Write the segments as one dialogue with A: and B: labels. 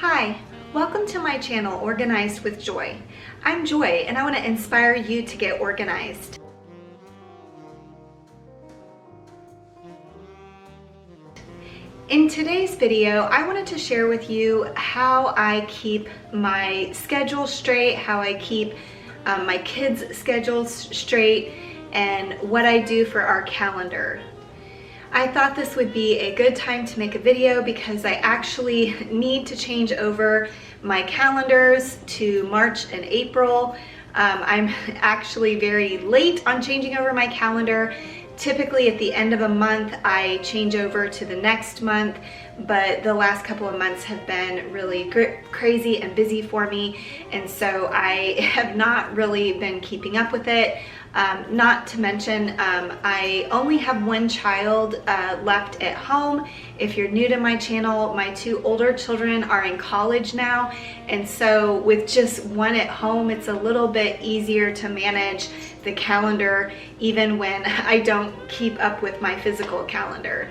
A: Hi, welcome to my channel, Organized with Joy. I'm Joy and I want to inspire you to get organized. In today's video, I wanted to share with you how I keep my schedule straight, how I keep my kids' schedules straight, and what I do for our calendar. I thought this would be a good time to make a video because I actually need to change over my calendars to March and April. I'm actually very late on changing over my calendar. Typically at the end of a month, I change over to the next month, but the last couple of months have been really crazy and busy for me, and so I have not really been keeping up with it. Not to mention, I only have one child left at home. If you're new to my channel, my two older children are in college now, and so with just one at home, it's a little bit easier to manage the calendar even when I don't keep up with my physical calendar.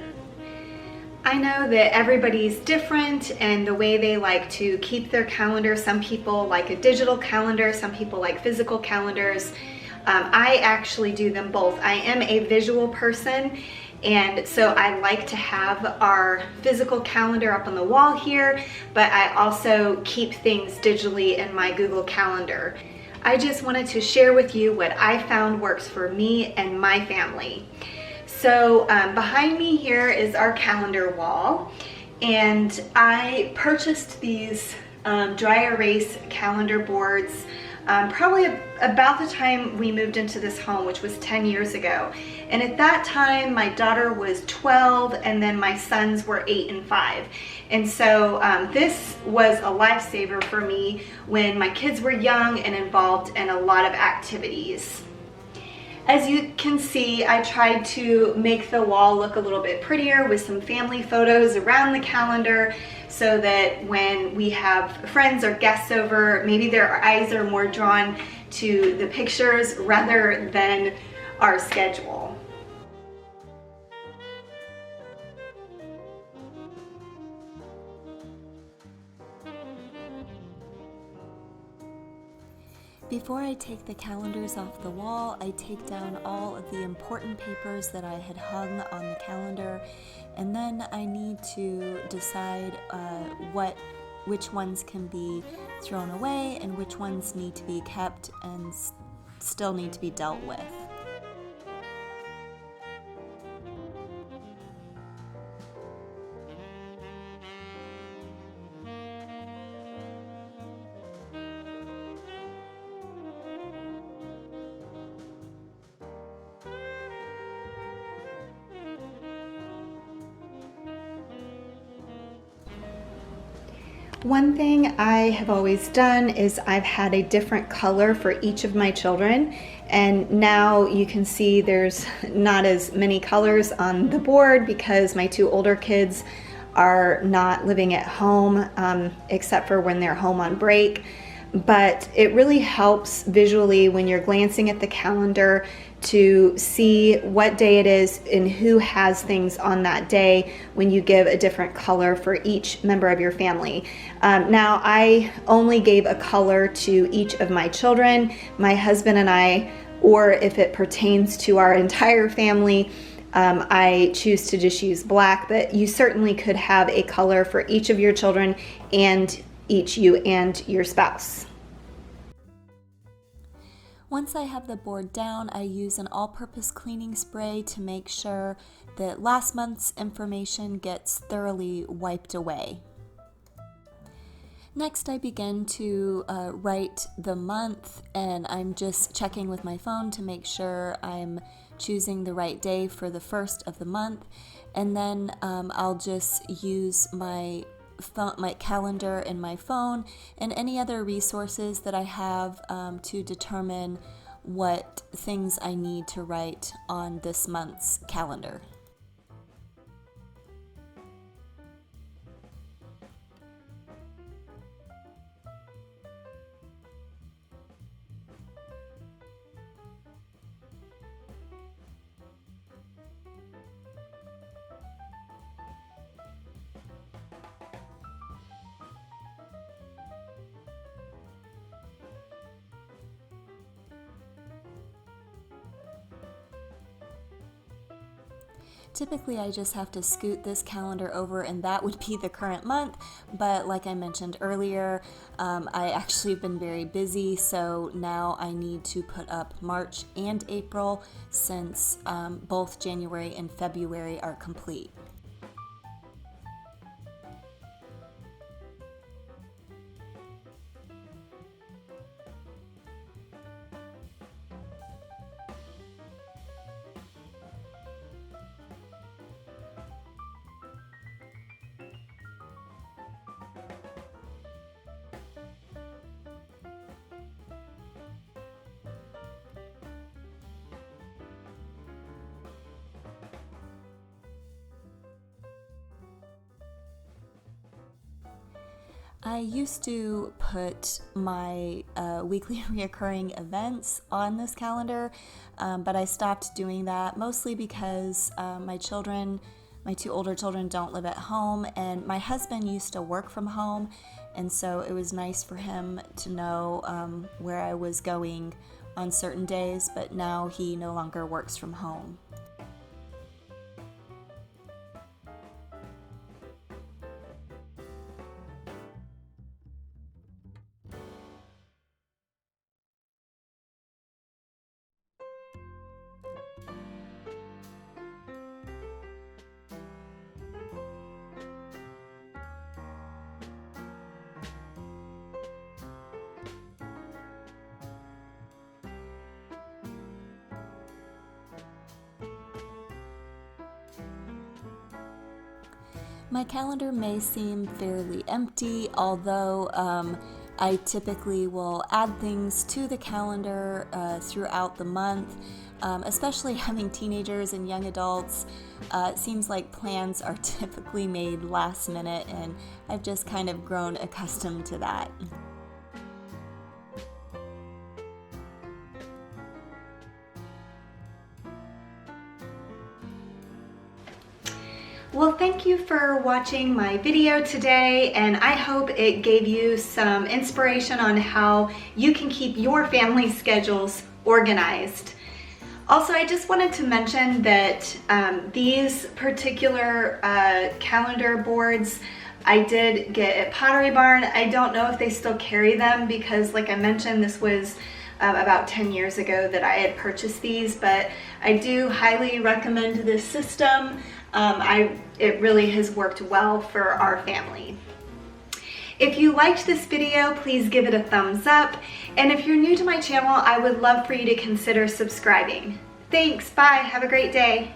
A: I know that everybody's different and the way they like to keep their calendar. Some people like a digital calendar, some people like physical calendars. I actually do them both. I am a visual person, and so I like to have our physical calendar up on the wall here, but I also keep things digitally in my Google Calendar. I just wanted to share with you what I found works for me and my family. So behind me here is our calendar wall, and I purchased these dry erase calendar boards probably about the time we moved into this home, which was 10 years ago. And at that time, my daughter was 12, and then my sons were 8 and 5. And so this was a lifesaver for me when my kids were young and involved in a lot of activities. As you can see, I tried to make the wall look a little bit prettier with some family photos around the calendar so that when we have friends or guests over, maybe their eyes are more drawn to the pictures rather than our schedule.
B: Before I take the calendars off the wall, I take down all of the important papers that I had hung on the calendar, and then I need to decide which ones can be thrown away and which ones need to be kept and still need to be dealt with.
A: One thing I have always done is I've had a different color for each of my children, and now you can see there's not as many colors on the board because my two older kids are not living at home except for when they're home on break. But it really helps visually when you're glancing at the calendar to see what day it is and who has things on that day when you give a different color for each member of your family. Now, I only gave a color to each of my children, my husband and I, or if it pertains to our entire family, I choose to just use black, but you certainly could have a color for each of your children and each you and your spouse.
B: Once I have the board down, I use an all-purpose cleaning spray to make sure that last month's information gets thoroughly wiped away. Next, I begin to write the month, and I'm just checking with my phone to make sure I'm choosing the right day for the first of the month, and then I'll just use my calendar in my phone and any other resources that I have to determine what things I need to write on this month's calendar. Typically I just have to scoot this calendar over and that would be the current month, but like I mentioned earlier, I actually have been very busy, so now I need to put up March and April since both January and February are complete. I used to put my weekly reoccurring events on this calendar, but I stopped doing that mostly because my two older children don't live at home, and my husband used to work from home, and so it was nice for him to know where I was going on certain days, but now he no longer works from home. My calendar may seem fairly empty, although I typically will add things to the calendar throughout the month, especially having teenagers and young adults. It seems like plans are typically made last minute, and I've just kind of grown accustomed to that.
A: Well, thank you for watching my video today, and I hope it gave you some inspiration on how you can keep your family schedules organized. Also, I just wanted to mention that these particular calendar boards I did get at Pottery Barn. I don't know if they still carry them because, like I mentioned, this was about 10 years ago that I had purchased these, but I do highly recommend this system. It really has worked well for our family. If you liked this video, please give it a thumbs up. And if you're new to my channel, I would love for you to consider subscribing. Thanks, bye, have a great day.